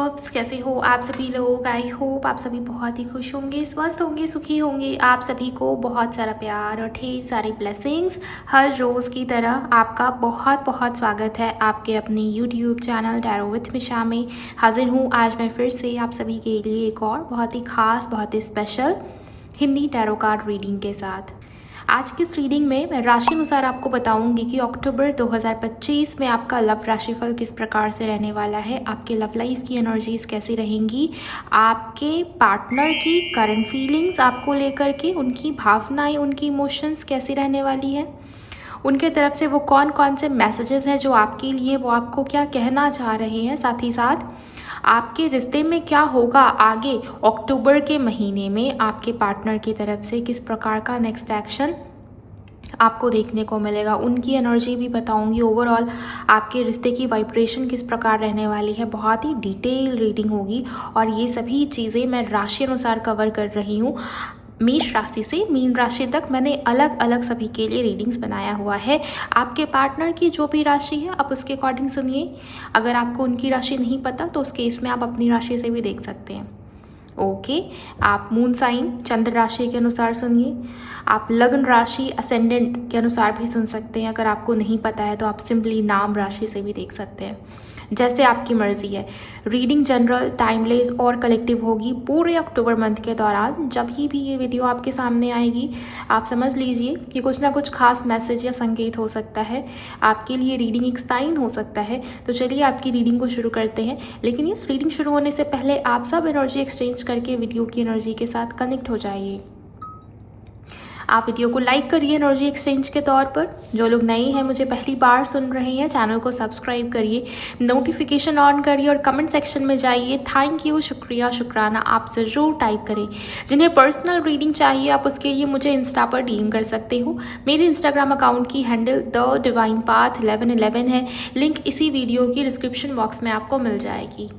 Loves, कैसे हो आप सभी लोग। आई होप आप सभी बहुत ही खुश होंगे, स्वस्थ होंगे, सुखी होंगे। आप सभी को बहुत सारा प्यार और ढेर सारी ब्लेसिंग्स। हर रोज़ की तरह आपका बहुत बहुत स्वागत है आपके अपने यूट्यूब चैनल टैरो विथ मिशा में। हाजिर हूँ आज मैं फिर से आप सभी के लिए एक और बहुत ही ख़ास, बहुत ही special Hindi tarot card reading के साथ। आज की इस रीडिंग में मैं राशि अनुसार आपको बताऊंगी कि अक्टूबर 2025 में आपका लव राशिफल किस प्रकार से रहने वाला है, आपके लव लाइफ की एनर्जीज कैसी रहेंगी, आपके पार्टनर की करंट फीलिंग्स आपको लेकर के, उनकी भावनाएं, उनकी इमोशंस कैसी रहने वाली है, उनके तरफ से वो कौन कौन से मैसेजेस हैं जो आपके लिए, वो आपको क्या कहना चाह रहे हैं, साथ ही साथ आपके रिश्ते में क्या होगा आगे अक्टूबर के महीने में आपके पार्टनर की तरफ से, किस प्रकार का नेक्स्ट एक्शन आपको देखने को मिलेगा, उनकी एनर्जी भी बताऊंगी। ओवरऑल आपके रिश्ते की वाइब्रेशन किस प्रकार रहने वाली है, बहुत ही डिटेल रीडिंग होगी और ये सभी चीज़ें मैं राशि अनुसार कवर कर रही हूँ। मेष राशि से मीन राशि तक मैंने अलग अलग सभी के लिए रीडिंग्स बनाया हुआ है। आपके पार्टनर की जो भी राशि है आप उसके अकॉर्डिंग सुनिए। अगर आपको उनकी राशि नहीं पता तो उस केस में आप अपनी राशि से भी देख सकते हैं। ओके, आप मून साइन चंद्र राशि के अनुसार सुनिए। आप लग्न राशि असेंडेंट के अनुसार भी सुन सकते हैं। अगर आपको नहीं पता है तो आप सिंपली नाम राशि से भी देख सकते हैं, जैसे आपकी मर्जी है। रीडिंग जनरल, टाइमलेस और कलेक्टिव होगी पूरे अक्टूबर मंथ के दौरान। जब भी ये वीडियो आपके सामने आएगी आप समझ लीजिए कि कुछ ना कुछ खास मैसेज या संकेत हो सकता है, आपके लिए रीडिंग एक साइन हो सकता है। तो चलिए आपकी रीडिंग को शुरू करते हैं। लेकिन इस रीडिंग शुरू होने से पहले आप सब एनर्जी एक्सचेंज करके वीडियो की एनर्जी के साथ कनेक्ट हो जाइए। आप वीडियो को लाइक करिए एनर्जी एक्सचेंज के तौर पर। जो लोग नए हैं, मुझे पहली बार सुन रहे हैं, चैनल को सब्सक्राइब करिए, नोटिफिकेशन ऑन करिए और कमेंट सेक्शन में जाइए थैंक यू, शुक्रिया, शुक्राना आप ज़रूर टाइप करें। जिन्हें पर्सनल रीडिंग चाहिए आप उसके लिए मुझे इंस्टा पर डीएम कर सकते हो। मेरे इंस्टाग्राम अकाउंट की हैंडल द डिवाइन पाथ 1111 है। लिंक इसी वीडियो की डिस्क्रिप्शन बॉक्स में आपको मिल जाएगी।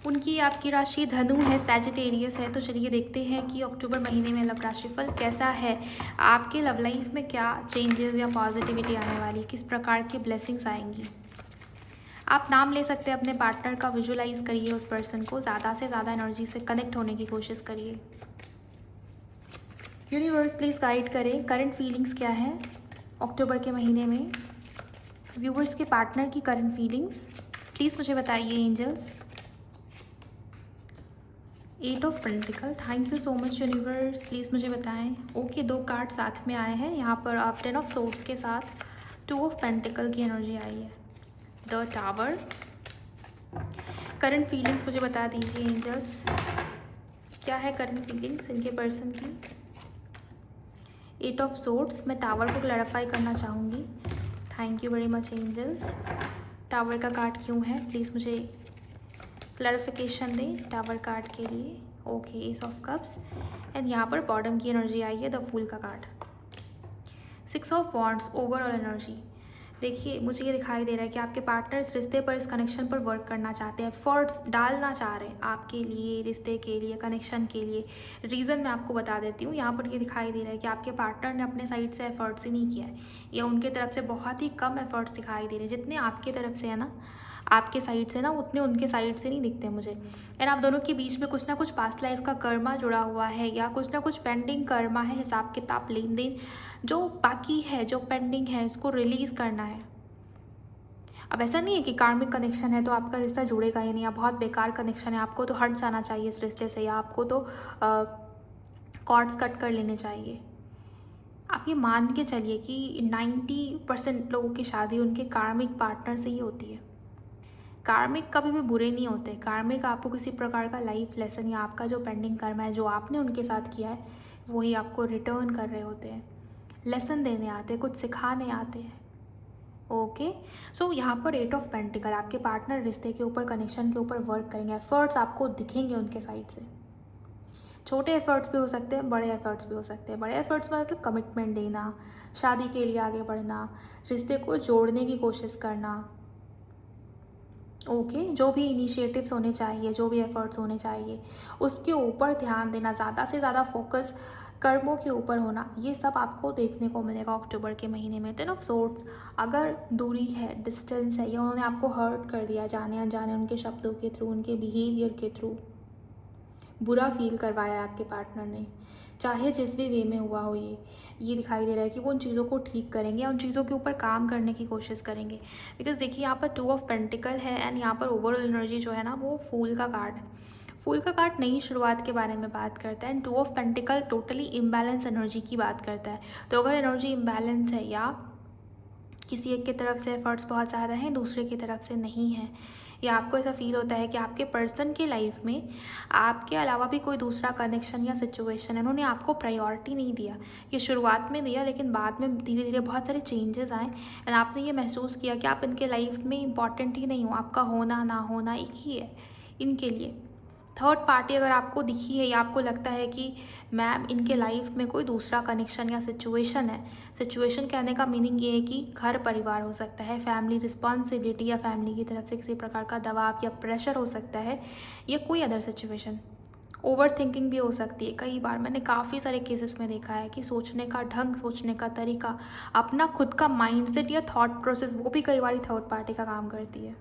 उनकी आपकी राशि धनु है, सैजिटेरियस है। तो चलिए देखते हैं कि अक्टूबर महीने में लव राशिफल कैसा है, आपके लव लाइफ में क्या चेंजेस या पॉजिटिविटी आने वाली, किस प्रकार की ब्लेसिंग्स आएंगी। आप नाम ले सकते हैं अपने पार्टनर का, विजुलाइज करिए उस पर्सन को, ज़्यादा से ज़्यादा एनर्जी से कनेक्ट होने की कोशिश करिए। यूनिवर्स प्लीज़ गाइड करें, करंट फीलिंग्स क्या है अक्टूबर के महीने में। व्यूवर्स के पार्टनर की करंट फीलिंग्स प्लीज़ मुझे बताइए angels. 8 of pentacles, thank you so much universe, please मुझे बताएं। ओके, दो कार्ड साथ में आए हैं यहाँ पर। आप 10 ऑफ सोर्ड्स के साथ 2 ऑफ पेंटिकल की एनर्जी आई है। द टावर, करंट फीलिंग्स मुझे बता दीजिए एंजल्स, क्या है करंट फीलिंग्स इनके पर्सन की। 8 ऑफ सोर्ड्स, मैं टावर को क्लैरिफाई करना चाहूँगी। Thank you very much angels. Tower का कार्ड क्यों है, प्लीज़ मुझे क्लैरिफिकेशन दें टावर कार्ड के लिए। Okay, S of cups and यहाँ पर बॉटम की एनर्जी आई है, द फूल का card. 6 of wands, overall energy. देखिए मुझे ये दिखाई दे रहा है कि आपके पार्टनर इस रिश्ते पर, इस कनेक्शन पर वर्क करना चाहते हैं, एफर्ट्स डालना चाह रहे हैं आपके लिए, रिश्ते के लिए, कनेक्शन के लिए। रीज़न मैं आपको बता देती हूँ। यहाँ पर ये दिखाई दे रहा है कि आपके पार्टनर ने अपने साइड से एफर्ट्स ही नहीं किया है, या उनके तरफ से बहुत ही कम एफर्ट्स दिखाई दे रहे हैं। जितने आपके तरफ से है ना, आपके साइड से ना, उतने उनके साइड से नहीं दिखते मुझे। एंड आप दोनों के बीच में कुछ ना कुछ पास्ट लाइफ का कर्मा जुड़ा हुआ है, या कुछ ना कुछ पेंडिंग कर्मा है, हिसाब किताब, लेन देन जो बाकी है, जो पेंडिंग है, उसको रिलीज़ करना है। अब ऐसा नहीं है कि कार्मिक कनेक्शन है तो आपका रिश्ता जुड़ेगा ही नहीं, या बहुत बेकार कनेक्शन है, आपको तो हट जाना चाहिए इस रिश्ते से, या आपको तो कॉर्ड्स कट कर लेने चाहिए। आप ये मान के चलिए कि 90% लोगों की शादी उनके कार्मिक पार्टनर से ही होती है। कार्मिक कभी भी बुरे नहीं होते। कार्मिक आपको किसी प्रकार का लाइफ लेसन, या आपका जो पेंडिंग कर्म है जो आपने उनके साथ किया है वही आपको रिटर्न कर रहे होते हैं, लेसन देने आते हैं, कुछ सिखाने आते हैं। ओके, सो यहाँ पर 8 ऑफ पेंटिकल, आपके पार्टनर रिश्ते के ऊपर, कनेक्शन के ऊपर वर्क करेंगे। एफर्ट्स आपको दिखेंगे उनके साइड से। छोटे एफर्ट्स भी हो सकते हैं, बड़े एफर्ट्स भी हो सकते हैं। बड़े एफर्ट्स में मतलब कमिटमेंट देना, शादी के लिए आगे बढ़ना, रिश्ते को जोड़ने की कोशिश करना। ओके, जो भी इनिशिएटिव्स होने चाहिए, जो भी एफर्ट्स होने चाहिए उसके ऊपर ध्यान देना, ज़्यादा से ज़्यादा फोकस कर्मों के ऊपर होना, ये सब आपको देखने को मिलेगा अक्टूबर के महीने में। 10 ऑफ सोर्ड्स, अगर दूरी है, डिस्टेंस है, या उन्होंने आपको हर्ट कर दिया जाने अनजाने, उनके शब्दों के थ्रू, उनके बिहेवियर के थ्रू बुरा फील करवाया है आपके पार्टनर ने, चाहे जिस भी वे में हुआ हो, ये दिखाई दे रहा है कि वो उन चीज़ों को ठीक करेंगे, उन चीज़ों के ऊपर काम करने की कोशिश करेंगे। बिकॉज देखिए यहाँ पर 2 ऑफ पेंटिकल है एंड यहाँ पर ओवरऑल एनर्जी जो है ना वो फूल का कार्ड है। फूल का कार्ड नई शुरुआत के बारे में बात करता है and 2 of pentacle totally imbalance energy की बात करता है। तो अगर एनर्जी इम्बैलेंस है या किसी एक की तरफ से एफर्ट्स बहुत ज़्यादा हैं, दूसरे की तरफ से नहीं है, या आपको ऐसा फील होता है कि आपके पर्सन की लाइफ में आपके अलावा भी कोई दूसरा कनेक्शन या सिचुएशन है, उन्होंने आपको प्रायोरिटी नहीं दिया, ये शुरुआत में दिया लेकिन बाद में धीरे धीरे बहुत सारे चेंजेस आए एंड आपने ये महसूस किया कि आप इनके लाइफ में इंपॉर्टेंट ही नहीं हो, आपका होना ना होना एक ही है इनके लिए। थर्ड पार्टी अगर आपको दिखी है या आपको लगता है कि मैम इनके लाइफ में कोई दूसरा कनेक्शन या सिचुएशन है, सिचुएशन कहने का मीनिंग ये है कि घर परिवार हो सकता है, फैमिली रिस्पॉन्सिबिलिटी या फैमिली की तरफ से किसी प्रकार का दबाव या प्रेशर हो सकता है, या कोई अदर सिचुएशन, ओवर थिंकिंग भी हो सकती है। कई बार मैंने काफ़ी सारे केसेस में देखा है कि सोचने का ढंग, सोचने का तरीका, अपना खुद का माइंडसेट या थॉट प्रोसेस, वो भी कई बार थर्ड पार्टी का काम करती है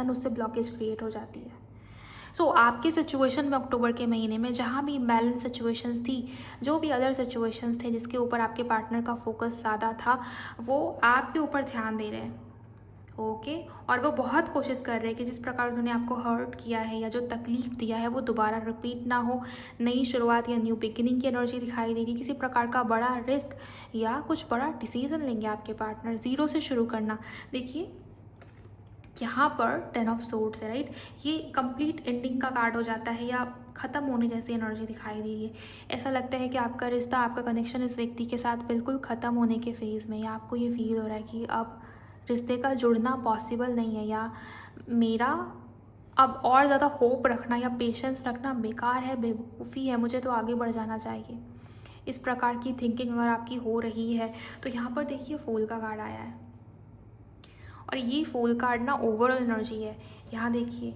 एंड उससे ब्लॉकेज क्रिएट हो जाती है। सो आपके सिचुएशन में अक्टूबर के महीने में जहाँ भी इम्बैलेंस सिचुएशंस थी, जो भी अदर सिचुएशंस थे जिसके ऊपर आपके पार्टनर का फोकस ज़्यादा था, वो आपके ऊपर ध्यान दे रहे हैं। ओके और वो बहुत कोशिश कर रहे हैं कि जिस प्रकार उन्होंने आपको हर्ट किया है या जो तकलीफ दिया है वो दोबारा रिपीट ना हो। नई शुरुआत या न्यू बिगिनिंग की एनर्जी दिखाई दे रही है। किसी प्रकार का बड़ा रिस्क या कुछ बड़ा डिसीजन लेंगे आपके पार्टनर, ज़ीरो से शुरू करना। देखिए यहाँ पर 10 ऑफ सोर्ड्स है, राइट, ये कंप्लीट एंडिंग का कार्ड हो जाता है या ख़त्म होने जैसी एनर्जी दिखाई दे रही है। ऐसा लगता है कि आपका रिश्ता, आपका कनेक्शन इस व्यक्ति के साथ बिल्कुल ख़त्म होने के फेज़ में, या आपको ये फील हो रहा है कि अब रिश्ते का जुड़ना पॉसिबल नहीं है, या मेरा अब और ज़्यादा होप रखना या पेशेंस रखना बेकार है, बेवकूफ़ी है, मुझे तो आगे बढ़ जाना चाहिए। इस प्रकार की थिंकिंग अगर आपकी हो रही है तो यहाँ पर देखिए फूल का कार्ड आया है और ये फूल कार्ड ना ओवरऑल एनर्जी है। यहाँ देखिए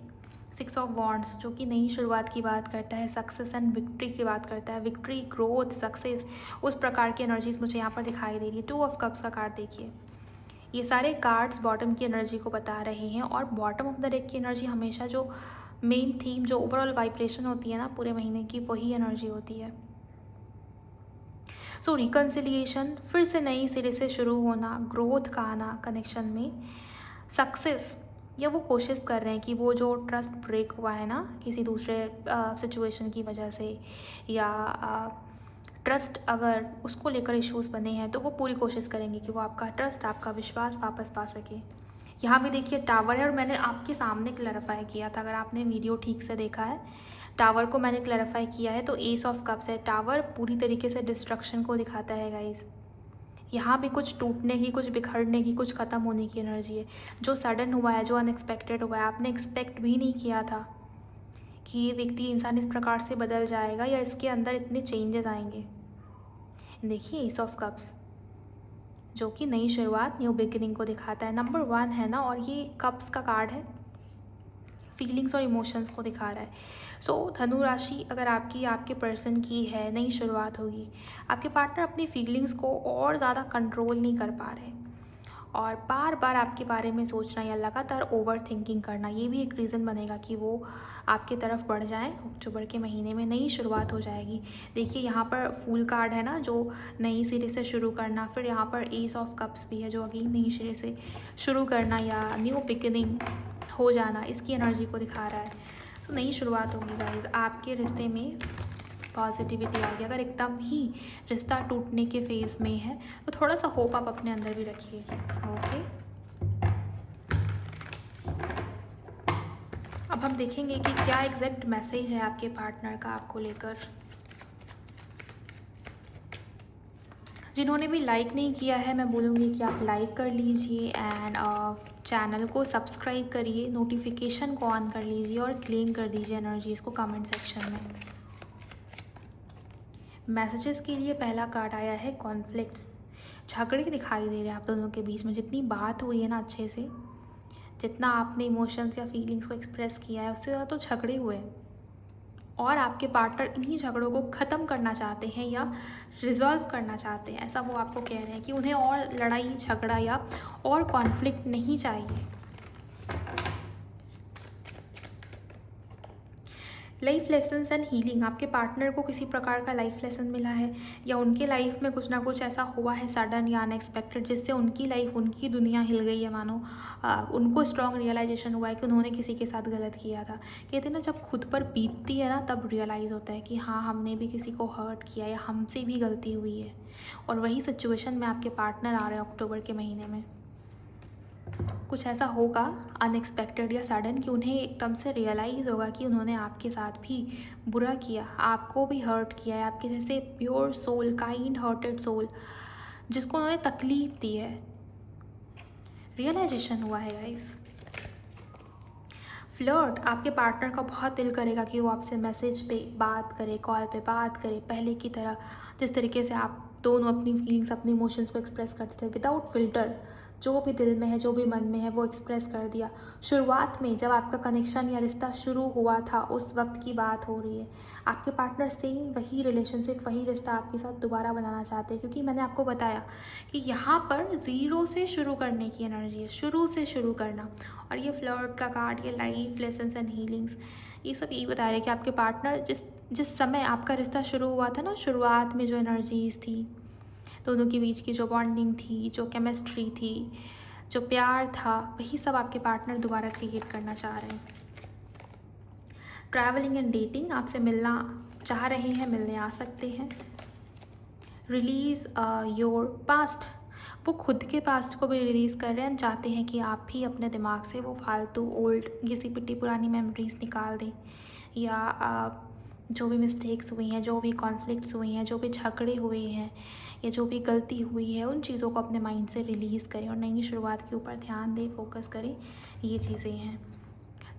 6 ऑफ वॉन्ड्स जो कि नई शुरुआत की बात करता है, सक्सेस एंड विक्ट्री की बात करता है, विक्ट्री, ग्रोथ, सक्सेस, उस प्रकार की एनर्जीज मुझे यहाँ पर दिखाई दे रही है। 2 ऑफ कप्स का कार्ड देखिए, ये सारे कार्ड्स बॉटम की एनर्जी को बता रहे हैं और बॉटम ऑफ द डेक की एनर्जी हमेशा जो मेन थीम, जो ओवरऑल वाइब्रेशन होती है ना पूरे महीने की, वही एनर्जी होती है। सो रिकन्सिलिएशन, फिर से नई सिरे से शुरू होना, ग्रोथ का आना कनेक्शन में, सक्सेस, या वो कोशिश कर रहे हैं कि वो जो ट्रस्ट ब्रेक हुआ है ना किसी दूसरे सिचुएशन की वजह से, या ट्रस्ट अगर उसको लेकर इश्यूज़ बने हैं तो वो पूरी कोशिश करेंगे कि वो आपका ट्रस्ट, आपका विश्वास वापस पा सके। यहाँ भी देखिए टावर है और मैंने आपके सामने क्लैरिफाई किया था, अगर आपने वीडियो ठीक से देखा है, टावर को मैंने क्लैरिफाई किया है। तो एस ऑफ कप्स है, टावर पूरी तरीके से डिस्ट्रक्शन को दिखाता है गाइस। यहाँ भी कुछ टूटने की, कुछ बिखरने की, कुछ ख़त्म होने की एनर्जी है। जो सडन हुआ है, जो अनएक्सपेक्टेड हुआ है, आपने एक्सपेक्ट भी नहीं किया था कि ये व्यक्ति, इंसान इस प्रकार से बदल जाएगा या इसके अंदर इतने चेंजेस आएंगे। देखिए एस ऑफ कप्स जो कि नई शुरुआत, न्यू बिगिनिंग को दिखाता है। नंबर 1 है ना, और ये कप्स का कार्ड है, फीलिंग्स और इमोशंस को दिखा रहा है। सो धनु राशि अगर आपकी, आपके पर्सन की है, नई शुरुआत होगी। आपके पार्टनर अपनी फीलिंग्स को और ज़्यादा कंट्रोल नहीं कर पा रहे और बार बार आपके बारे में सोचना या लगातार ओवर थिंकिंग करना, ये भी एक रीज़न बनेगा कि वो आपकी तरफ बढ़ जाएं। अक्टूबर के महीने में नई शुरुआत हो जाएगी। देखिए यहाँ पर फूल कार्ड है ना, जो नई सिरे से शुरू करना, फिर यहाँ पर एस ऑफ कप्स भी है जो अगेन नई सिरे से शुरू करना या न्यू बिगिनिंग हो जाना, इसकी एनर्जी को दिखा रहा है। तो नई शुरुआत होगी गाइस, आपके रिश्ते में पॉजिटिविटी आएगी। अगर एकदम ही रिश्ता टूटने के फेज़ में है तो थोड़ा सा होप आप अपने अंदर भी रखिए। ओके, अब हम देखेंगे कि क्या एग्जैक्ट मैसेज है आपके पार्टनर का आपको लेकर। जिन्होंने भी लाइक नहीं किया है, मैं बोलूँगी कि आप लाइक कर लीजिए एंड चैनल को सब्सक्राइब करिए, नोटिफिकेशन को ऑन कर लीजिए और क्लेम कर दीजिए एनर्जीज़ को कमेंट सेक्शन में। मैसेजेस के लिए पहला कार्ड आया है कॉन्फ्लिक्ट्स, झगड़े दिखाई दे रहे हैं आप दोनों के बीच में। जितनी बात हुई है ना अच्छे से, जितना आपने इमोशंस या फीलिंग्स को एक्सप्रेस किया है, उससे ज़्यादा तो झगड़े हुए हैं। और आपके पार्टनर इन्हीं झगड़ों को ख़त्म करना चाहते हैं या रिजॉल्व करना चाहते हैं, ऐसा वो आपको कह रहे हैं कि उन्हें और लड़ाई झगड़ा या और कॉन्फ्लिक्ट नहीं चाहिए। लाइफ लेसन्स एंड हीलिंग, आपके पार्टनर को किसी प्रकार का लाइफ लेसन मिला है या उनके लाइफ में कुछ ना कुछ ऐसा हुआ है सडन या अनएक्सपेक्टेड जिससे उनकी लाइफ, उनकी दुनिया हिल गई है। मानो उनको स्ट्रॉन्ग रियलाइजेशन हुआ है कि उन्होंने किसी के साथ गलत किया था। कहते हैं ना, जब खुद पर बीतती है ना तब रियलाइज़ होता है कि हाँ, हमने भी किसी को हर्ट किया या हमसे भी गलती हुई है। और वही सिचुएशन में आपके पार्टनर आ रहे हैं अक्टूबर के महीने में। कुछ ऐसा होगा अनएक्सपेक्टेड या सडन कि उन्हें एकदम से रियलाइज़ होगा कि उन्होंने आपके साथ भी बुरा किया, आपको भी हर्ट किया है। आपके जैसे pure soul, kind hearted soul जिसको उन्होंने तकलीफ़ दी है, रियलाइजेशन हुआ है गाइस। फ्लर्ट, आपके पार्टनर का बहुत दिल करेगा कि वो आपसे मैसेज पे बात करे, कॉल पे बात करे, पहले की तरह जिस तरीके से आप दोनों अपनी फीलिंग्स, अपनी इमोशंस को एक्सप्रेस करते थे विदाउट फिल्टर। जो भी दिल में है, जो भी मन में है, वो एक्सप्रेस कर दिया। शुरुआत में जब आपका कनेक्शन या रिश्ता शुरू हुआ था उस वक्त की बात हो रही है। आपके पार्टनर सेम वही रिलेशनशिप, वही रिश्ता आपके साथ दोबारा बनाना चाहते हैं, क्योंकि मैंने आपको बताया कि यहाँ पर ज़ीरो से शुरू करने की एनर्जी है, शुरू से शुरू करना। और ये फ्लर्ट का कार्ड, ये लाइफ लेसन्स एंड हीलिंग्स, ये सब यही बता रहे हैं कि आपके पार्टनर जिस समय आपका रिश्ता शुरू हुआ था ना, शुरुआत में जो एनर्जीज़ थी, दोनों के बीच की जो बॉन्डिंग थी, जो केमिस्ट्री थी, जो प्यार था, वही सब आपके पार्टनर दोबारा क्रिएट करना चाह रहे हैं। ट्रैवलिंग एंड डेटिंग, आपसे मिलना चाह रहे हैं, मिलने आ सकते हैं। रिलीज़ योर पास्ट, वो खुद के पास्ट को भी रिलीज़ कर रहे हैं, चाहते हैं कि आप भी अपने दिमाग से वो फालतू ओल्ड घिसी पिटी पुरानी मेमोरीज निकाल दें, या जो भी मिस्टेक्स हुई हैं, जो भी कॉन्फ्लिक्ट्स हुई हैं, जो भी झगड़े हुए हैं या जो भी गलती हुई है, उन चीज़ों को अपने माइंड से रिलीज़ करें और नई शुरुआत के ऊपर ध्यान दें, फोकस करें। ये चीज़ें हैं।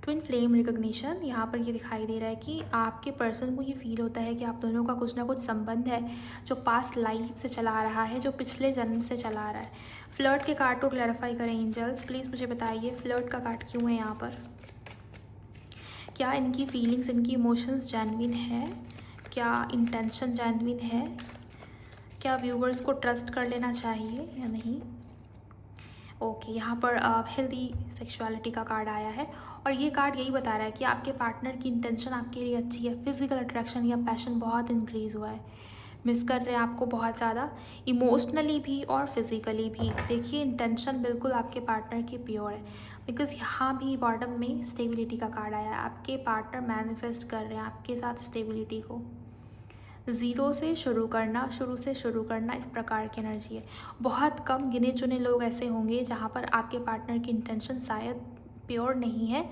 ट्विन फ्लेम रिकग्निशन, यहाँ पर ये दिखाई दे रहा है कि आपके पर्सन को ये फील होता है कि आप दोनों का कुछ ना कुछ संबंध है जो पास्ट लाइफ से चला आ रहा है, जो पिछले जन्म से चला आ रहा है। फ्लर्ट के कार्ड को क्लैरिफाई करें एंजल्स, प्लीज़ मुझे बताइए फ्लर्ट का कार्ड क्यों है यहाँ पर। क्या इनकी फीलिंग्स, इनकी इमोशंस जेन्युइन है? क्या इंटेंशन जेन्युइन है? क्या व्यूवर्स को ट्रस्ट कर लेना चाहिए या नहीं? ओके, यहाँ पर हेल्दी सेक्सुअलिटी का कार्ड आया है और ये कार्ड यही बता रहा है कि आपके पार्टनर की इंटेंशन आपके लिए अच्छी है। फिजिकल अट्रैक्शन या पैशन बहुत इंक्रीज़ हुआ है, मिस कर रहे हैं आपको बहुत ज़्यादा, इमोशनली भी और फिज़िकली भी। देखिए, इंटेंशन बिल्कुल आपके पार्टनर की प्योर है, बिकॉज़ यहाँ भी बॉटम में स्टेबिलिटी का कार्ड आया है। आपके पार्टनर मैनिफेस्ट कर रहे हैं आपके साथ स्टेबिलिटी को। ज़ीरो से शुरू करना, शुरू से शुरू करना, इस प्रकार की एनर्जी है। बहुत कम गिने चुने लोग ऐसे होंगे जहाँ पर आपके पार्टनर की इंटेंशन शायद प्योर नहीं है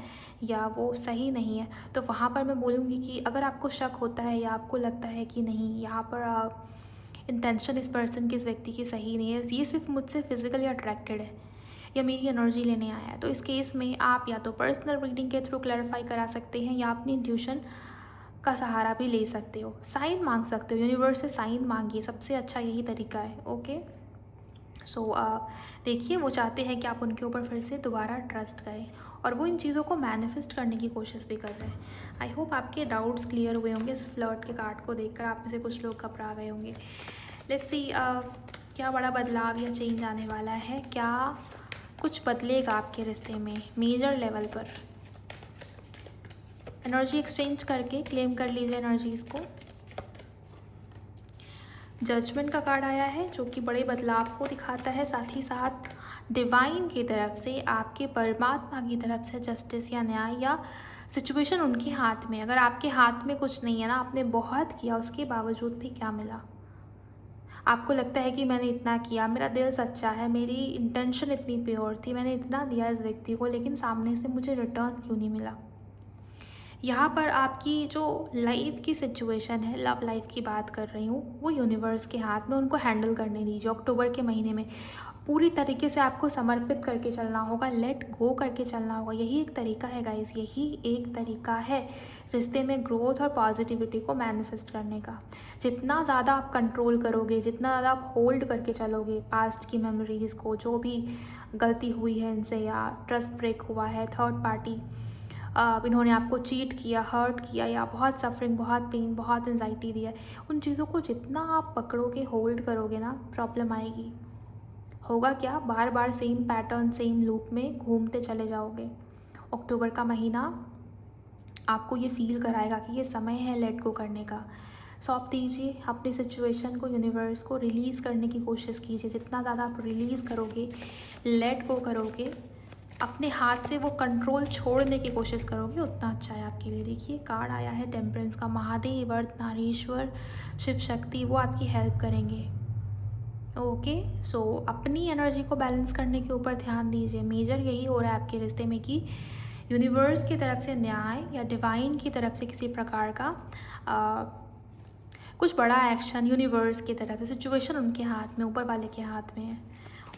या वो सही नहीं है। तो वहाँ पर मैं बोलूँगी कि अगर आपको शक होता है या आपको लगता है कि नहीं, यहाँ पर इंटेंशन इस पर्सन की, इस व्यक्ति की सही नहीं है, ये सिर्फ मुझसे फिजिकली अट्रैक्टेड है या मेरी एनर्जी लेने आया है, तो इस केस में आप या तो पर्सनल रीडिंग के थ्रू क्लैरिफाई करा सकते हैं या अपनी इंट्यूशन का सहारा भी ले सकते हो, साइन मांग सकते हो, यूनिवर्स से साइन मांगिए, सबसे अच्छा यही तरीका है। ओके, सो देखिए, वो चाहते हैं कि आप उनके ऊपर फिर से दोबारा ट्रस्ट करें और वो इन चीज़ों को मैनिफेस्ट करने की कोशिश भी कर रहे हैं। आई होप आपके डाउट्स क्लियर हुए होंगे। इस फ्लर्ट के कार्ड को देखकर आप में से कुछ लोग घबरा गए होंगे। लेट्स सी क्या बड़ा बदलाव या चेंज आने वाला है, क्या कुछ बदलेगा आपके रिश्ते में मेजर लेवल पर। एनर्जी एक्सचेंज करके क्लेम कर लीजिए एनर्जीज़ को। जजमेंट का कार्ड आया है जो कि बड़े बदलाव को दिखाता है, साथ ही साथ डिवाइन की तरफ से, आपके परमात्मा की तरफ से जस्टिस या न्याय या सिचुएशन उनके हाथ में। अगर आपके हाथ में कुछ नहीं है ना, आपने बहुत किया उसके बावजूद भी क्या मिला, आपको लगता है कि मैंने इतना किया, मेरा दिल सच्चा है, मेरी इंटेंशन इतनी प्योर थी, मैंने इतना दिया इस व्यक्ति को, लेकिन सामने से मुझे रिटर्न क्यों नहीं मिला। यहाँ पर आपकी जो लाइफ की सिचुएशन है, लव लाइफ की बात कर रही हूँ, वो यूनिवर्स के हाथ में, उनको हैंडल करने दीजिए। अक्टूबर के महीने में पूरी तरीके से आपको समर्पित करके चलना होगा, लेट गो करके चलना होगा। यही एक तरीका है गाइस, यही एक तरीका है रिश्ते में ग्रोथ और पॉजिटिविटी को मैनिफेस्ट करने का। जितना ज़्यादा आप कंट्रोल करोगे, जितना ज़्यादा आप होल्ड करके चलोगे पास्ट की मेमोरीज़ को, जो भी गलती हुई है इनसे या ट्रस्ट ब्रेक हुआ है, थर्ड पार्टी इन्होंने आपको चीट किया, हर्ट किया या बहुत सफरिंग, बहुत पेन, बहुत एंजाइटी दिया है, उन चीज़ों को जितना आप पकड़ोगे, होल्ड करोगे ना, प्रॉब्लम आएगी। होगा क्या, बार बार सेम पैटर्न, सेम लूप में घूमते चले जाओगे। अक्टूबर का महीना आपको ये फील कराएगा कि ये समय है लेट गो करने का। सौंप दीजिए अपनी सिचुएशन को यूनिवर्स को, रिलीज़ करने की कोशिश कीजिए। जितना ज़्यादा आप रिलीज़ करोगे, लेट गो करोगे, अपने हाथ से वो कंट्रोल छोड़ने की कोशिश करोगे, उतना अच्छा है आपके लिए। देखिए कार्ड आया है टेम्परेंस का। महादेव, अर्धनारीश्वर, शिव शक्ति, वो आपकी हेल्प करेंगे। ओके, सो अपनी एनर्जी को बैलेंस करने के ऊपर ध्यान दीजिए। मेजर यही हो रहा है आपके रिश्ते में कि यूनिवर्स की तरफ से न्याय या डिवाइन की तरफ से किसी प्रकार का कुछ बड़ा एक्शन यूनिवर्स की तरफ से, सिचुएशन उनके हाथ में, ऊपर वाले के हाथ में है,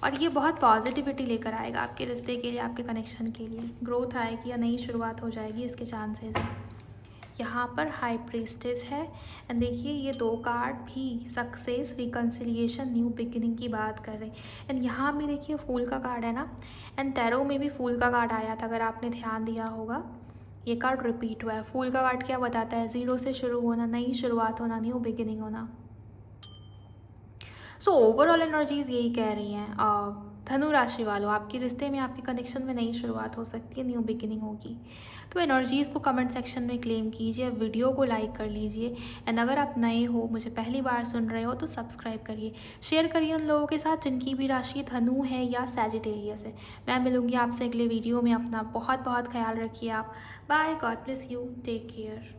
और ये बहुत पॉजिटिविटी लेकर आएगा आपके रिश्ते के लिए, आपके कनेक्शन के लिए। ग्रोथ आएगी या नई शुरुआत हो जाएगी, इसके चांसेस हैं। यहाँ पर हाई प्रीस्टेस है। एंड देखिए ये 2 कार्ड भी सक्सेस, रिकन्सिलिएशन, न्यू बिगिनिंग की बात कर रहे हैं। एंड यहाँ भी देखिए फूल का कार्ड है ना, एंड टैरो में भी फूल का कार्ड आया था, अगर आपने ध्यान दिया होगा। ये कार्ड रिपीट हुआ है। फूल का कार्ड क्या बताता है? ज़ीरो से शुरू होना, नई शुरुआत होना, न्यू बिगिनिंग होना। सो ओवरऑल एनर्जीज यही कह रही हैं। धनु राशि वालों, आपके रिश्ते में, आपके कनेक्शन में नई शुरुआत हो सकती है, न्यू बिगिनिंग होगी। तो एनर्जीज़ को कमेंट सेक्शन में क्लेम कीजिए, वीडियो को लाइक कर लीजिए। एंड अगर आप नए हो, मुझे पहली बार सुन रहे हो, तो सब्सक्राइब करिए, शेयर करिए उन लोगों के साथ जिनकी भी राशि धनु है या सैजिटेरियस है। मैं मिलूंगी आपसे अगले वीडियो में। अपना बहुत बहुत ख्याल रखिए आप। Bye, God bless you, take care.